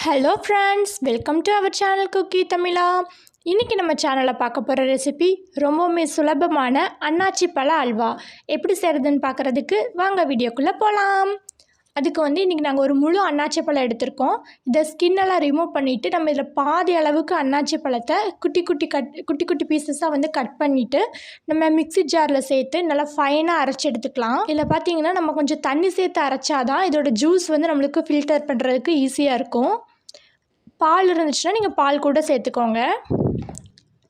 Hello friends, welcome to our channel Cookie Thamizha. இன்றைக்கி நம்ம சேனலில் பார்க்க போகிற ரெசிபி ரொம்பவுமே சுலபமான அன்னாச்சி பழ அல்வா. எப்படி செய்கிறதுன்னு பார்க்குறதுக்கு வாங்க வீடியோக்குள்ளே போகலாம். அதுக்கு இன்றைக்கி நாங்கள் ஒரு முழு அன்னாச்சி பழம் எடுத்திருக்கோம். இதை ஸ்கின்னெல்லாம் ரிமூவ் பண்ணிவிட்டு நம்ம இதில் பாதி அளவுக்கு அன்னாச்சி பழத்தை குட்டி குட்டி பீசஸாக கட் பண்ணிவிட்டு நம்ம மிக்ஸி ஜாரில் சேர்த்து நல்லா ஃபைனாக அரைச்சி எடுத்துக்கலாம். இதில் பார்த்திங்கன்னா நம்ம கொஞ்சம் தண்ணி சேர்த்து அரைச்சாதான் இதோட ஜூஸ் நம்மளுக்கு ஃபில்டர் பண்ணுறதுக்கு ஈஸியாக இருக்கும். பால் இருந்துச்சுன்னா நீங்கள் பால் கூட சேர்த்துக்கோங்க.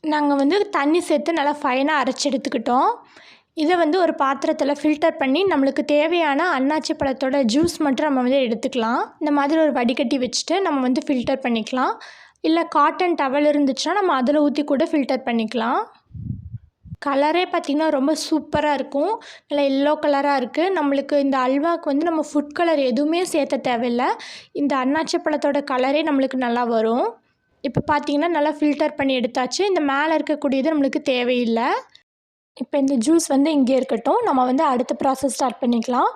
நாங்கள் தண்ணி சேர்த்து நல்லா ஃபைனாக அரைச்சி எடுத்துக்கிட்டோம். இதை ஒரு பாத்திரத்தில் ஃபில்டர் பண்ணி நம்மளுக்கு தேவையான அன்னாச்சி பழத்தோட ஜூஸ் மட்டும் நம்ம எடுத்துக்கலாம். இந்த மாதிரி ஒரு வடிகட்டி வச்சுட்டு நம்ம ஃபில்டர் பண்ணிக்கலாம். இல்லை காட்டன் டவல் இருந்துச்சுன்னா நம்ம அதில் ஊற்றி கூட ஃபில்டர் பண்ணிக்கலாம். கலரே பார்த்திங்கன்னா ரொம்ப சூப்பராக இருக்கும். நல்லா எல்லோ கலராக இருக்குது. நம்மளுக்கு இந்த அல்வாவுக்கு நம்ம ஃபுட் கலர் எதுவுமே சேர்த்த தேவையில்லை. இந்த அன்னாச்சி பழத்தோட கலரே நம்மளுக்கு நல்லா வரும். இப்போ பார்த்திங்கன்னா நல்லா ஃபில்டர் பண்ணி எடுத்தாச்சு. இந்த மேலே இருக்கக்கூடியது நம்மளுக்கு தேவையில்லை. இப்போ இந்த ஜூஸ் இங்கே இருக்கட்டும். நம்ம அடுத்த ப்ராசஸ் ஸ்டார்ட் பண்ணிக்கலாம்.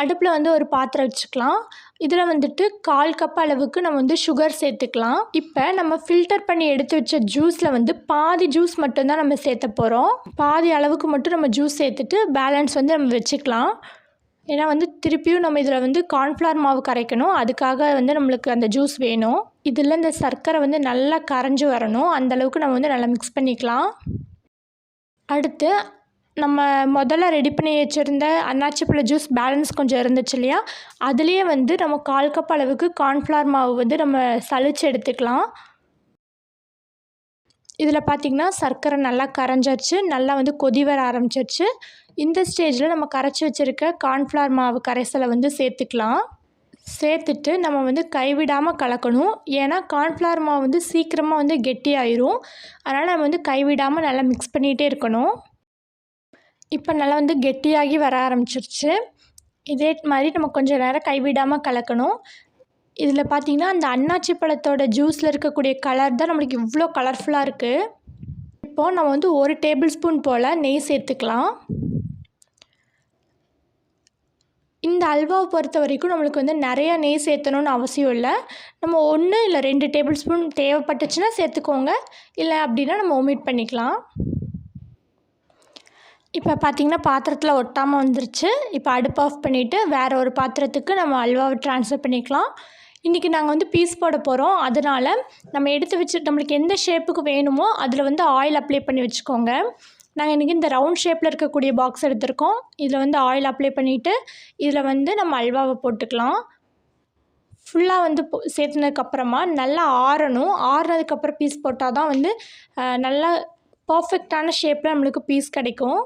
அடுப்பில் ஒரு பாத்திரம் வச்சுக்கலாம். இதில் 1/4 கப் அளவுக்கு நம்ம சுகர் சேர்த்துக்கலாம். இப்போ நம்ம ஃபில்டர் பண்ணி எடுத்து வச்ச ஜூஸில் பாதி ஜூஸ் மட்டும்தான் நம்ம சேர்த்த போகிறோம். பாதி அளவுக்கு மட்டும் நம்ம ஜூஸ் சேர்த்துட்டு பேலன்ஸ் நம்ம வச்சுக்கலாம். ஏன்னா திருப்பியும் நம்ம இதில் கார்ன்ஃப்ளவர் மாவு கரைக்கணும். அதுக்காக நம்மளுக்கு அந்த ஜூஸ் வேணும். இதில் இந்த சர்க்கரை நல்லா கரைஞ்சி வரணும். அந்தளவுக்கு நம்ம நல்லா மிக்ஸ் பண்ணிக்கலாம். அடுத்து நம்ம முதல்ல ரெடி பண்ணி வச்சுருந்த அன்னாச்சி பழ ஜூஸ் பேலன்ஸ் கொஞ்சம் இருந்துச்சு இல்லையா, அதுலேயே நம்ம 1/4 கப் அளவுக்கு கார்ன்ஃப்ளவர் மாவு நம்ம சலிச்சு எடுத்துக்கலாம். இதில் பார்த்திங்கன்னா சர்க்கரை நல்லா கரைஞ்சிருச்சு. நல்லா கொதி வர ஆரம்பிச்சிருச்சு. இந்த ஸ்டேஜில் நம்ம கரைச்சி வச்சுருக்க கார்ன்ஃப்ளவர் மாவு கரைசலை சேர்த்துக்கலாம். சேர்த்துட்டு நம்ம கைவிடாமல் கலக்கணும். ஏன்னா கார்ன்ஃப்ளவர் மாவு சீக்கிரமாக கெட்டியாயிரும். அதனால் நம்ம கைவிடாமல் நல்லா மிக்ஸ் பண்ணிகிட்டே இருக்கணும். இப்போ நல்லா கெட்டியாகி வர ஆரம்பிச்சிருச்சு. இதே மாதிரி நம்ம கொஞ்சம் நேரம் கைவிடாமல் கலக்கணும். இதில் பார்த்திங்கன்னா அந்த அன்னாச்சி பழத்தோட ஜூஸில் இருக்கக்கூடிய கலர் தான் நம்மளுக்கு இவ்வளோ கலர்ஃபுல்லாக இருக்குது. இப்போது நம்ம 1 டேபிள் ஸ்பூன் போல் நெய் சேர்த்துக்கலாம். இந்த அல்வாவை பொறுத்த வரைக்கும் நம்மளுக்கு நிறையா நெய் சேர்த்தணுன்னு அவசியம் இல்லை. நம்ம 1 இல்லை 2 டேபிள் ஸ்பூன் தேவைப்பட்டுச்சுன்னா சேர்த்துக்கோங்க. இல்லை அப்படின்னா நம்ம ஒமிட் பண்ணிக்கலாம். இப்போ பார்த்திங்கன்னா பாத்திரத்தில் ஒட்டாமல் வந்துருச்சு. இப்போ அடுப்பு ஆஃப் பண்ணிவிட்டு வேறு ஒரு பாத்திரத்துக்கு நம்ம அல்வாவை ட்ரான்ஸ்ஃபர் பண்ணிக்கலாம். இன்றைக்கி நாங்கள் பீஸ் போட போகிறோம். அதனால் நம்ம எடுத்து வச்சு நம்மளுக்கு எந்த ஷேப்புக்கு வேணுமோ அதில் ஆயில் அப்ளை பண்ணி வச்சுக்கோங்க. நாங்கள் இன்றைக்கி இந்த ரவுண்ட் ஷேப்பில் இருக்கக்கூடிய பாக்ஸ் எடுத்திருக்கோம். இதில் ஆயில் அப்ளை பண்ணிவிட்டு இதில் நம்ம அல்வாவை போட்டுக்கலாம். ஃபுல்லாக சேர்த்துனதுக்கப்புறமா நல்லா ஆறணும். ஆறுனதுக்கப்புறம் பீஸ் போட்டால் தான் நல்லா பர்ஃபெக்டான ஷேப்பில் நம்மளுக்கு பீஸ் கிடைக்கும்.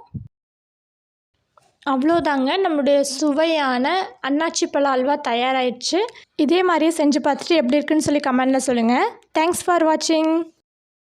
அவ்வளோதாங்க, நம்மளுடைய சுவையான அன்னாச்சி பழ அல்வா தயாராகிடுச்சு. இதே மாதிரியே செஞ்சு பார்த்துட்டு எப்படி இருக்குன்னு சொல்லி கமெண்டில் சொல்லுங்கள். தேங்க்ஸ் ஃபார் வாட்சிங்.